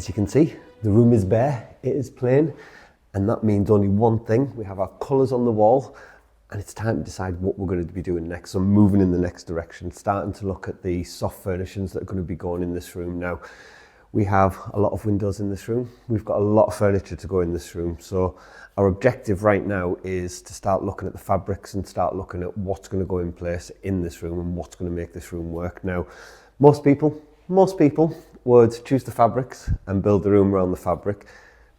As you can see, the room is bare, it is plain, and that means only one thing. We have our colours on the wall, and it's time to decide what we're going to be doing next. So moving in the next direction, starting to look at the soft furnishings that are going to be going in this room. Now, we have a lot of windows in this room. We've got a lot of furniture to go in this room. So our objective right now is to start looking at the fabrics and start looking at what's going to go in place in this room and what's going to make this room work. Now, most people would choose the fabrics and build the room around the fabric.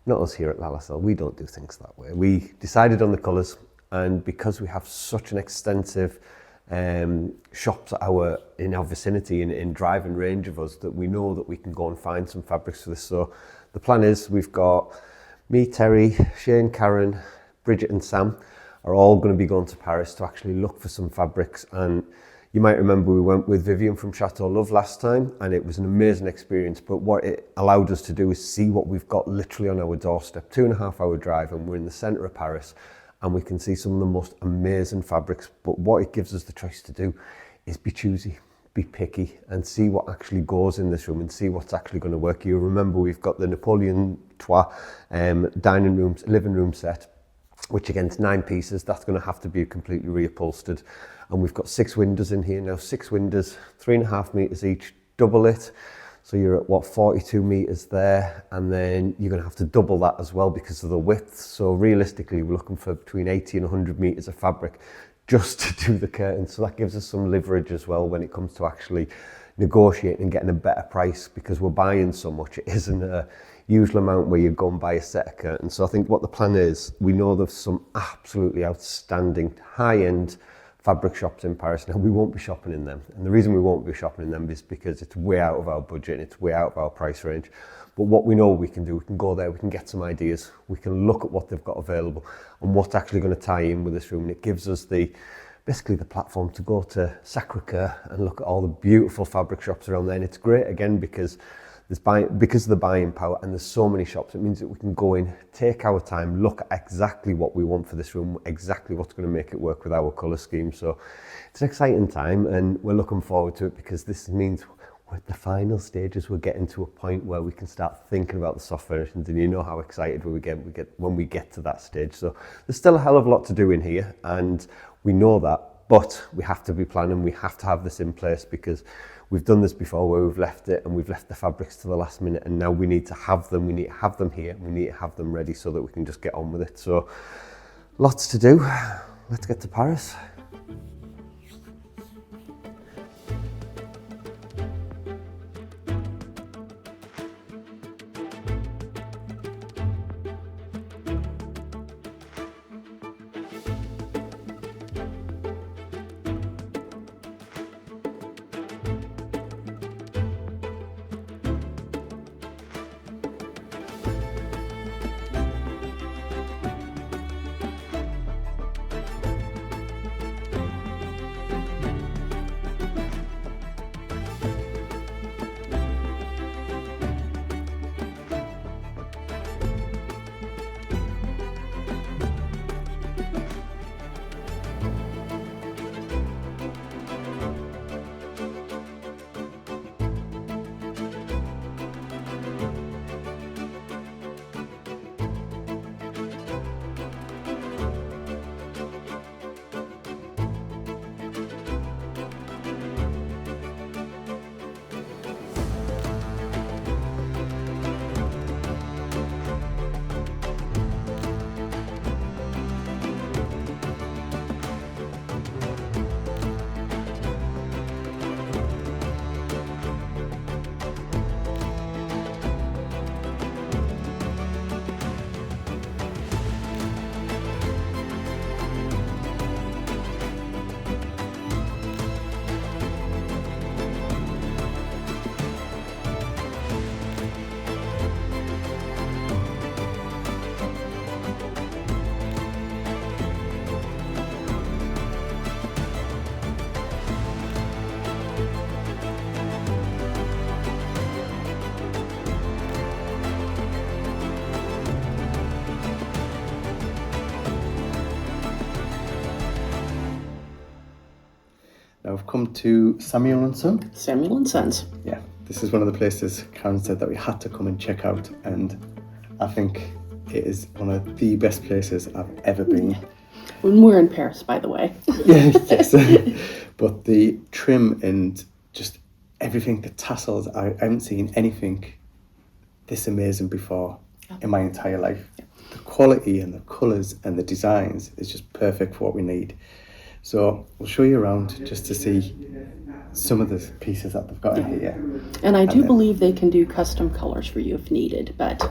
Not us here at Lalacelle, we don't do things that way. We decided on the colours, and because we have such an extensive shops in our vicinity, in driving range of us, that we know that we can go and find some fabrics for this. So the plan is we've got me, Terry, Shane, Karen, Bridget and Sam are all going to be going to Paris to actually look for some fabrics. And you might remember we went with Vivian from Chateau last time, and it was an amazing experience. But what it allowed us to do is see what we've got literally on our doorstep, 2.5 hour drive, and we're in the centre of Paris, and we can see some of the most amazing fabrics. But what it gives us the choice to do is be choosy, be picky, and see what actually goes in this room and see what's actually going to work. You remember we've got the Napoleon Trois living room set, which again is 9 pieces. That's going to have to be completely reupholstered. And we've got 6 windows in here now, 6 windows, 3.5 metres each, double it. So you're at what, 42 metres there, and then you're going to have to double that as well because of the width. So realistically, we're looking for between 80 and 100 metres of fabric just to do the curtains. So that gives us some leverage as well when it comes to actually negotiating and getting a better price, because we're buying so much. It isn't a usual amount where you go and buy a set of curtains. So I think what the plan is, we know there's some absolutely outstanding high-end fabric shops in Paris. Now, we won't be shopping in them, and the reason we won't be shopping in them is because it's way out of our budget and it's way out of our price range. But what we know we can do, we can go there, we can get some ideas, we can look at what they've got available and what's actually going to tie in with this room, and it gives us basically the platform to go to Sacré-Cœur and look at all the beautiful fabric shops around there. And it's great again because of the buying power, and there's so many shops, it means that we can go in, take our time, look at exactly what we want for this room, exactly what's going to make it work with our colour scheme. So it's an exciting time, and we're looking forward to it, because this means we're at the final stages. We're getting to a point where we can start thinking about the soft furnishings, and you know how excited we get when we get to that stage. So there's still a hell of a lot to do in here, and we know that, but we have to be planning, we have to have this in place, because we've done this before where we've left it and we've left the fabrics to the last minute, and now we need to have them, we need to have them here, we need to have them ready so that we can just get on with it. So lots to do. Let's get to Paris. Now I've come to Samuel & Son. Samuel & Sons. Yeah, this is one of the places Karen said that we had to come and check out, and I think it is one of the best places I've ever been. When we're in Paris, by the way. Yes. But the trim and just everything, the tassels, I haven't seen anything this amazing before in my entire life. The quality and the colours and the designs is just perfect for what we need. So we'll show you around just to see some of the pieces that they've got in here. And I do believe they can do custom colors for you if needed, but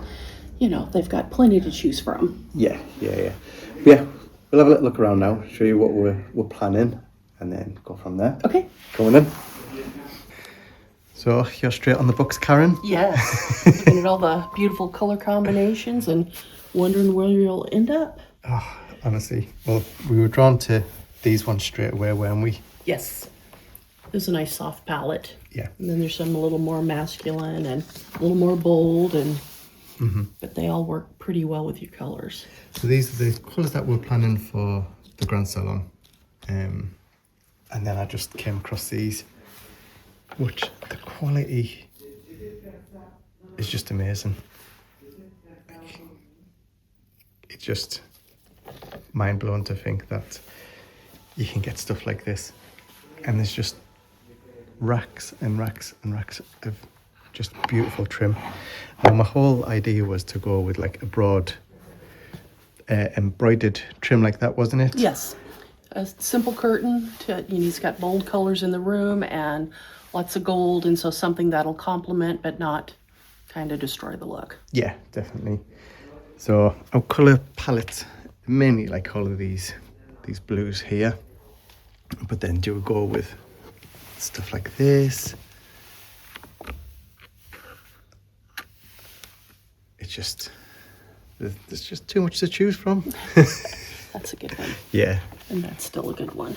you know, they've got plenty to choose from. Yeah. But yeah, we'll have a little look around now, show you what we're planning, and then go from there. Okay. Go on then. So you're straight on the books, Karen? Yes. Looking at all the beautiful color combinations and wondering where you'll end up. Oh, honestly, well, we were drawn to these ones straight away, weren't we? Yes. There's a nice soft palette. Yeah. And then there's some a little more masculine and a little more bold, and but they all work pretty well with your colors. So these are the colours that we're planning for the Grand Salon. And then I just came across these, which the quality is just amazing. It's just mind blowing to think that you can get stuff like this, and there's just racks and racks and racks of just beautiful trim. Now my whole idea was to go with like a broad embroidered trim like that, wasn't it? Yes. A simple curtain. It's got bold colors in the room and lots of gold, and so something that'll complement but not kind of destroy the look. Yeah, definitely. So our colour palette, mainly like all of these blues here, but then do we go with stuff like this? It's just, there's just too much to choose from. That's a good one. Yeah. And that's still a good one.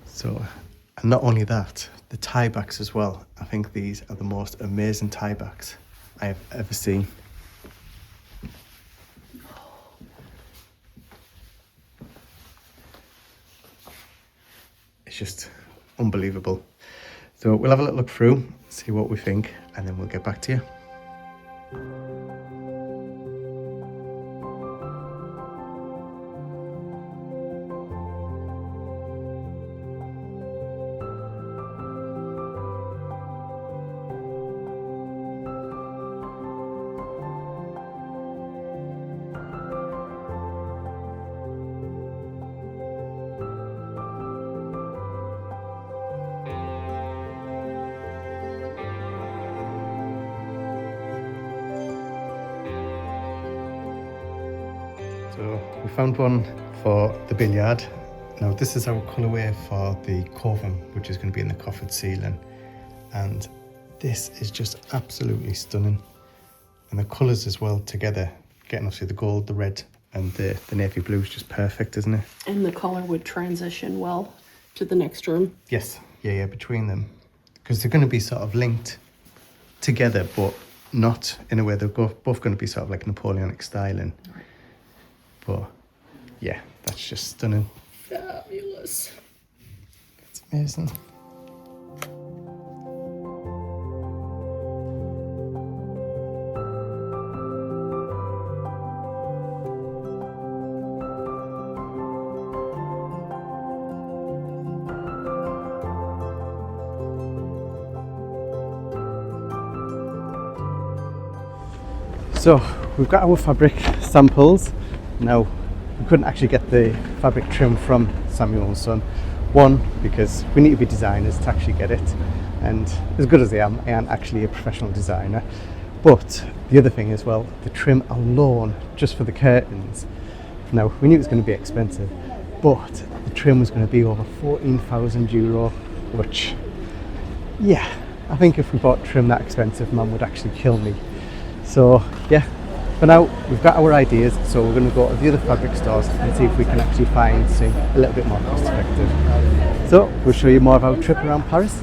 So, and not only that, the tie backs as well. I think these are the most amazing tie backs I have ever seen. It's just unbelievable. So we'll have a little look through, see what we think, and then we'll get back to you. So we found one for the billiard. Now this is our colourway for the coven, which is going to be in the coffered ceiling. And this is just absolutely stunning. And the colours as well together, getting obviously the gold, the red and the navy blue is just perfect, isn't it? And the color would transition well to the next room. Yes, yeah, between them. Because they're going to be sort of linked together, but not in a way. They're both going to be sort of like Napoleonic styling. Right. But yeah, that's just stunning. Fabulous. It's amazing. So we've got our fabric samples. Now we couldn't actually get the fabric trim from Samuel & Son. One, because we need to be designers to actually get it, and as good as I am actually a professional designer. But the other thing as well, the trim alone, just for the curtains. Now we knew it was going to be expensive, but the trim was going to be over €14,000, which, yeah, I think if we bought trim that expensive, Mum would actually kill me. So yeah, for now we've got our ideas, so we're going to go to the other fabric stores and see if we can actually find something a little bit more cost effective. So we'll show you more of our trip around Paris.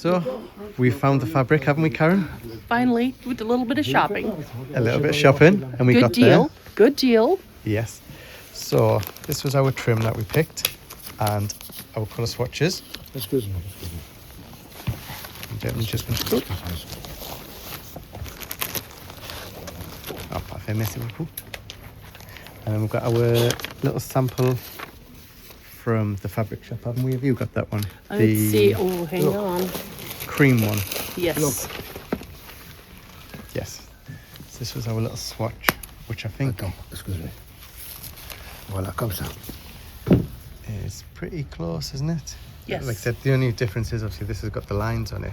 So, we found the fabric, haven't we, Karen? Finally, with a little bit of shopping. A little bit of shopping, and we Good got deal. there. Good deal. Yes. So, this was our trim that we picked, and our colour swatches. Excuse me. Gentlemen, just want to Oh, parfait, merci beaucoup. And then we've got our little sample from the fabric shop, haven't we? Have you got that one? Let's see. Oh, hang on. Cream one. Yes. Yes. So this was our little swatch, which I think Attends, excuse me. Voilà, comme ça. is pretty close, isn't it? Yes. Like I said, the only difference is obviously this has got the lines on it.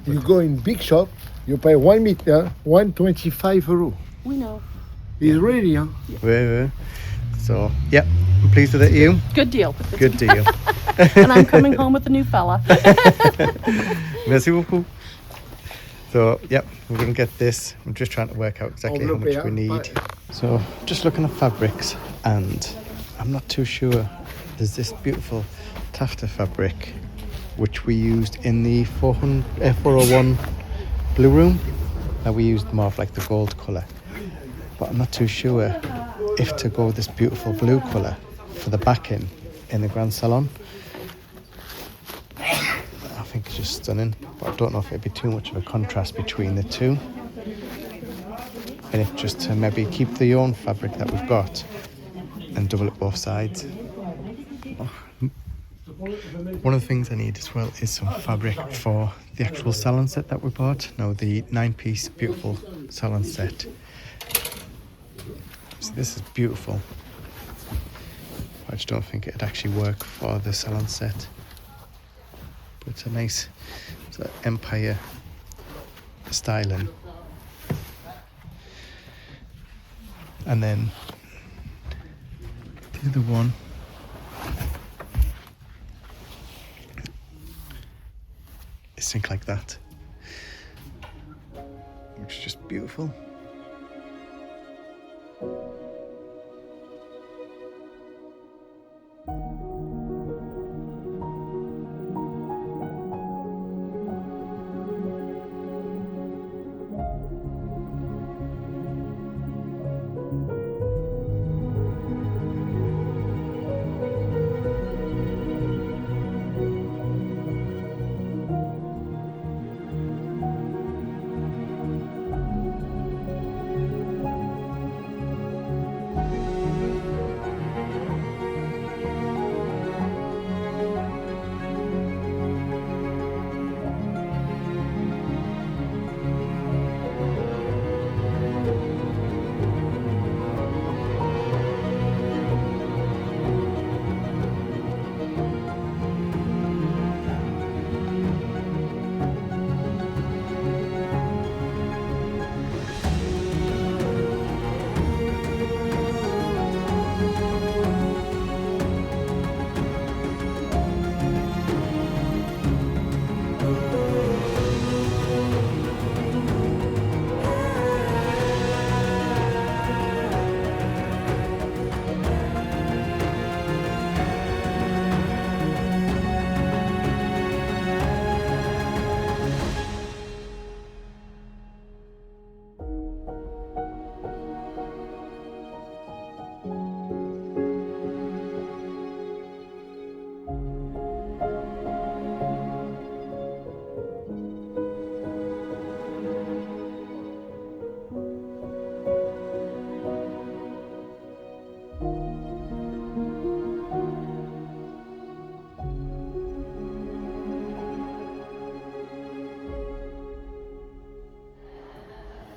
You go in big shop, you pay 1 meter, 125 €. We know. It's ready, huh? Wait. So, yeah, I'm pleased with it, you. Good deal. Good deal. And I'm coming home with a new fella. Merci beaucoup. So, yep, we're going to get this. I'm just trying to work out exactly how much we need. So, just looking at fabrics, and I'm not too sure. There's this beautiful taffeta fabric, which we used in the 401 blue room. Now we used more of like the gold colour. But I'm not too sure if to go with this beautiful blue colour for the backing in the Grand Salon. I think it's just stunning, but I don't know if it'd be too much of a contrast between the two. And if just to maybe keep the own fabric that we've got and double it both sides. One of the things I need as well is some fabric for the actual salon set that we bought. Now the 9-piece beautiful salon set. So this is beautiful. I just don't think it'd actually work for the salon set. But it's a nice sort of empire styling. And then the other one is think like that, which is just beautiful.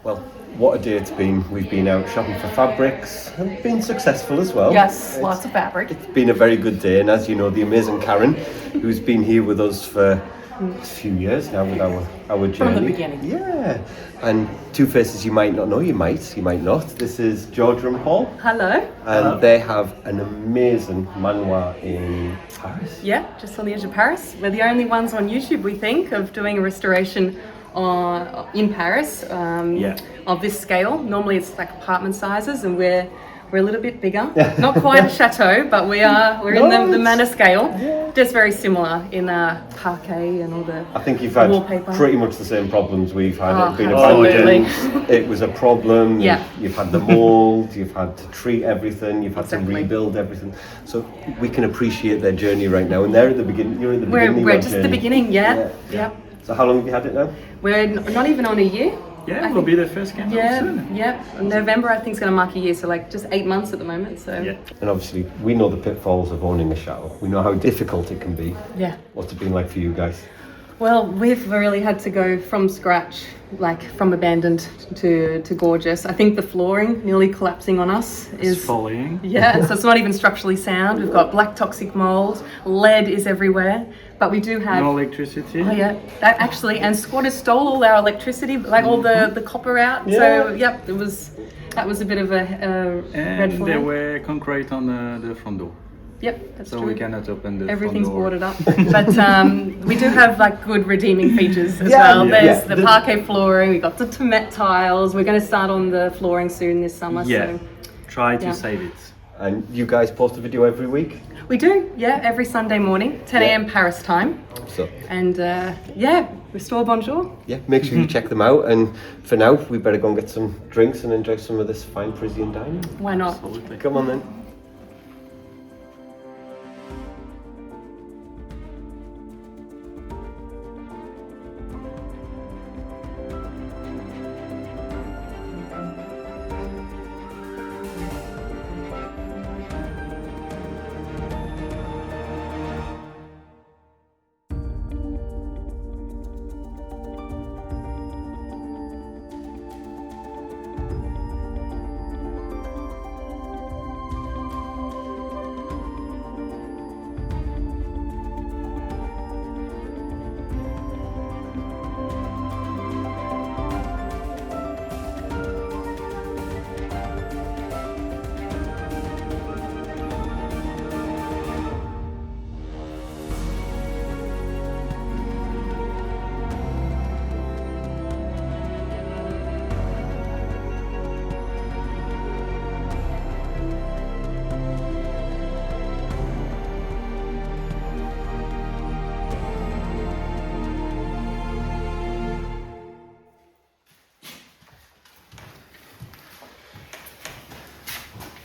Well, what a day it's been. We've been out shopping for fabrics and been successful as well. Yes, lots of fabric. It's been a very good day, and as you know, the amazing Karen, who's been here with us for a few years now with our journey. From the beginning. Yeah. And two faces you might not know, you might not. This is Georgia and Paul. Hello. And they have an amazing manoir in Paris. Yeah, just on the edge of Paris. We're the only ones on YouTube, we think, of doing a restoration in Paris of this scale. Normally it's like apartment sizes, and we're We're a little bit bigger, not quite a chateau, but we're in the manor scale. Just very similar in parquet and all the I think you've had wallpaper. pretty much the same problems we've had. Oh, It's been absolutely. abandoned. It was a problem. Yeah. You've had the mold. You've had to treat everything. You've had Exactly. to rebuild everything. So we can appreciate their journey right now. And they're at the beginning. You're at the beginning. of We're your just at the journey. beginning, yeah. So how long have you had it now? We're not even on a year. Yeah, we'll be the first camper soon. Yeah. November I think is going to mark a year, so like just 8 months at the moment. So Yeah. And obviously, we know the pitfalls of owning a chateau. We know how difficult it can be. yeah. What's it been like for you guys? Well, we've really had to go from scratch, like from abandoned to gorgeous. I think the flooring nearly collapsing on us It's is. falling. Yeah, so it's not even structurally sound. We've got black toxic mold, lead is everywhere, but we do have. No electricity. Oh yeah, that actually, and squatters stole all our electricity, like all the copper out. So yep, that was a bit of a red And flag. there were concrete on the front door. Yep, that's So true. we cannot open the Everything's front door. boarded up, but we do have like good redeeming features as Yeah, well. yeah. There's Yeah. the parquet flooring. We got the Tomet tiles. We're going to start on the flooring soon this summer. Yeah, So try to Yeah. save it. And you guys post a video every week? we do, yeah, every Sunday morning, 10 a.m. Paris time, So and yeah, restore Bonjour. yeah, make sure you check them out. And for now, we better go and get some drinks and enjoy some of this fine Parisian dining. Why not? Absolutely. Come on then.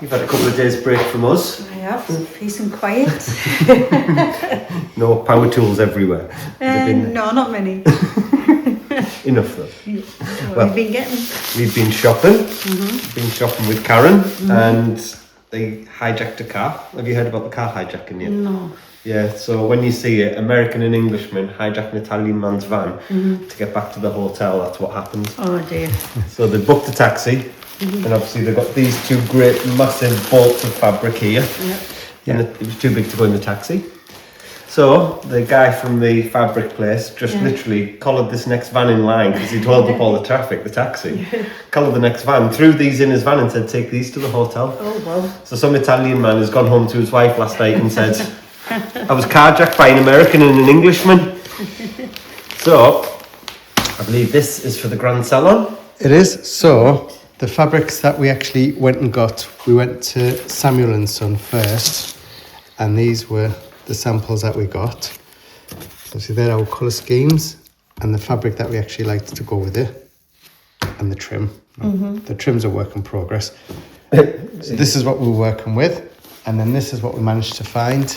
You've had a couple of days break from us. I have, peace and quiet. No power tools everywhere. Has it been No, not many. enough though? What have you been getting? We've been shopping. Been shopping with Karen, and they hijacked a car. Have you heard about the car hijacking yet? No. Yeah, so when you see it, American and Englishman hijack an Italian man's van to get back to the hotel, that's what happened. Oh dear. So they booked a taxi, and obviously they've got these two great massive bolts of fabric here. And it was too big to go in the taxi. So the guy from the fabric place just literally collared this next van in line because he'd held up all the traffic, the taxi. Collared the next van, threw these in his van and said, take these to the hotel. Oh well. So some Italian man has gone home to his wife last night and said, I was carjacked by an American and an Englishman. So, I believe this is for the Grand Salon. It is. So the fabrics that we actually went and got, we went to Samuel & Son first, and these were the samples that we got. So see, they're our colour schemes and the fabric that we actually liked to go with it, and the trim. The trim's a work in progress. So this is what we were working with, and then this is what we managed to find,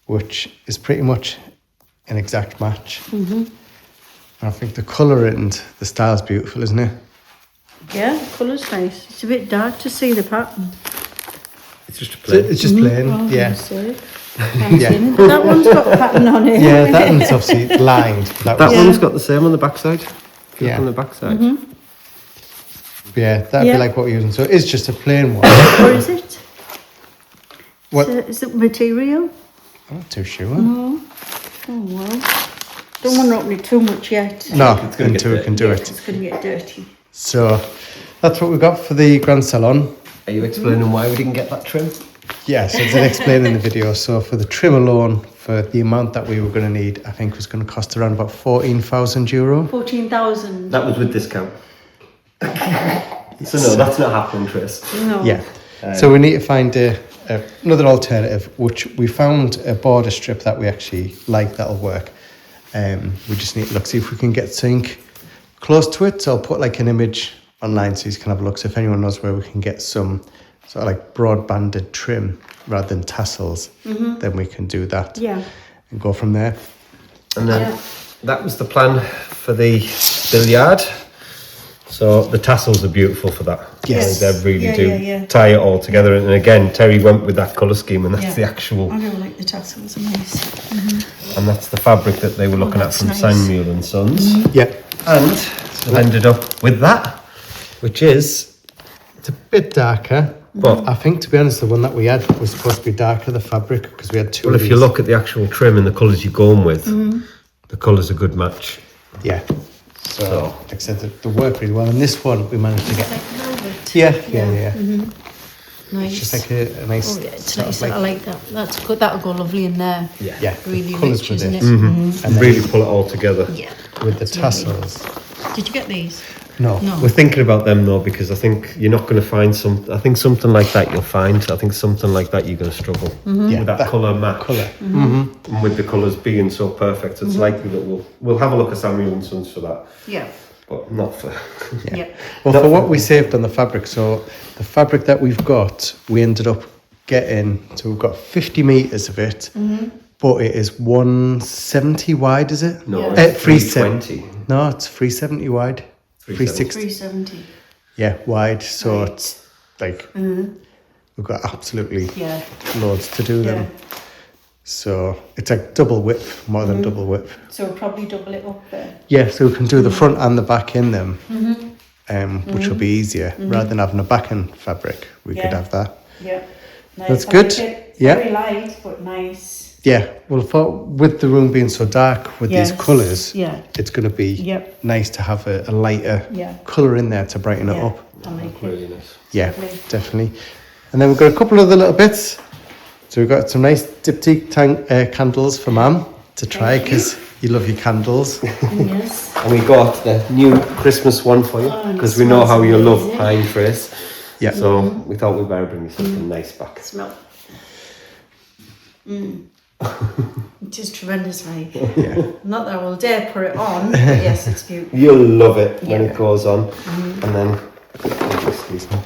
which is pretty much an exact match. And I think the colour and the style's beautiful, isn't it? Yeah, the colour's nice. It's a bit dark to see the pattern. It's just a So it's just plain, Oh, yeah. sorry. Can't Yeah. see it. But that one's got a pattern on it. Yeah, that one's obviously lined. That That was, one's got the same on the backside. Yeah. On the backside. yeah, that'd Yeah. be like what we're using. So it's just a plain one. Or is it? What? Is it material? I'm not too sure. Oh well. Don't want to open it too much yet. No, It's gonna get until we can do it. It's going to get dirty. So that's what we got for the Grand Salon. Are you explaining why we didn't get that trim? Yeah, so it's explained in the video. So for the trim alone, for the amount that we were going to need, I think was going to cost around about €14,000. 14,000. That was with discount. So no, that's not happening, Tris. No. Yeah. So we need to find another alternative, which we found a border strip that we actually like that'll work. We just need to look, see if we can get something close to it. So I'll put like an image online so you can have a look. So if anyone knows where we can get some sort of like broad banded trim rather than tassels, then we can do that. Yeah. And go from there. And then that was the plan for the billiard. So the tassels are beautiful for that. Yes. They really do yeah. tie it all together. And again, Terry went with that colour scheme, and that's the actual, I do like the tassels, are nice. and that's the fabric that they were looking at that's from nice. Samuel and Sons. Yeah. And we ended up with that, which is, It's a bit darker. But I think, to be honest, the one that we had was supposed to be darker, the fabric, because we had two well, of if you these. look at the actual trim and the colours you're going with, the colour's a good match. Yeah. So, like I said, they work really well. And this one, we managed to get... Like velvet. Yeah. Nice. It's just like a nice... Oh, yeah, it's sort nice. of I like that. That's good. That'll go lovely in there. Yeah, Really colours rich, with isn't it. it? And then Really pull it all together. Yeah. with the It's lovely. tassels. Did you get these? No. No. We're thinking about them though, because I think you're not going to find I think something like that you'll find. I think something like that you're going to struggle Yeah, with that colour match. Colour. And with the colours being so perfect, it's likely that we'll have a look at Samuel and Sons for that, Yeah. but not for. Yeah. Well, for what we saved on the fabric, so the fabric that we've got, we ended up getting, so we've got 50 metres of it, but it is 170 wide, is it? No, Yeah. it's 320. No, it's 370 wide. 360. 370. Yeah, wide. So Right. it's like, we've got absolutely Yeah. loads to do them. So it's like double width, more than double width. So we'll probably double it up there. Yeah, so we can do the front and the back in them, which will be easier. Rather than having a back end fabric, we could Yeah. have that. Yeah. Nice. That's I good. like it. It's Yeah. Very light, but nice. Yeah, well, with the room being so dark with these Yes. colours, Yeah. it's going to be Yep. nice to have a lighter Yeah. colour in there to brighten it Yeah. up. I like it. Really nice. Yeah, Lovely. definitely. And then we've got a couple of the little bits. So we've got some nice diptyque candles for Mum to try, because you love your candles. Yes. And we got the new Christmas one for you, Oh, because it we know smells how you love amazing. pine trace. Yeah. So we thought we'd better bring you something nice back. Smell. It is tremendous, like. Yeah. Not that I will dare put it on, but yes, it's beautiful. You'll love it when Yeah. it goes on. And then, excuse me.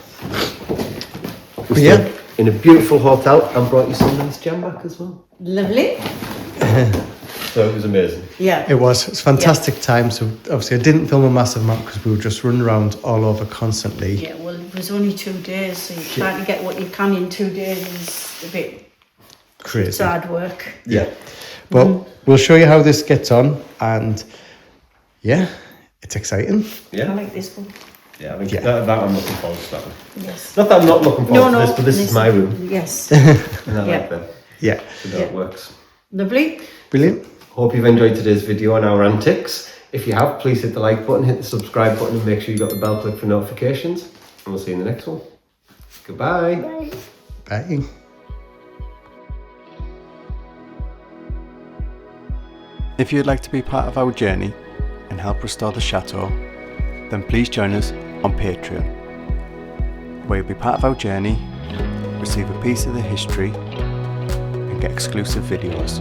We Yeah. stayed in a beautiful hotel and brought you some nice jam back as well. Lovely. So it was amazing. Yeah. It was fantastic time. So obviously I didn't film a massive amount because we were just running around all over constantly. Yeah, well, it was only 2 days, so you trying to get what you can in 2 days is a bit Crazy. hard work. Yeah. But we'll show you how this gets on, and yeah, it's exciting. I Yeah. like this one. Yeah, I think Yeah. that I'm looking forward to that one. Yes. Not that I'm not looking forward to this, but this is my room. Yes. And I Yeah. like that. Yeah. So that it works. Lovely. Brilliant. Hope you've enjoyed today's video on our antics. If you have, please hit the like button, hit the subscribe button, and make sure you got the bell click for notifications. And we'll see you in the next one. Goodbye. Bye. If you'd like to be part of our journey and help restore the chateau, then please join us on Patreon, where you'll be part of our journey, receive a piece of the history, and get exclusive videos.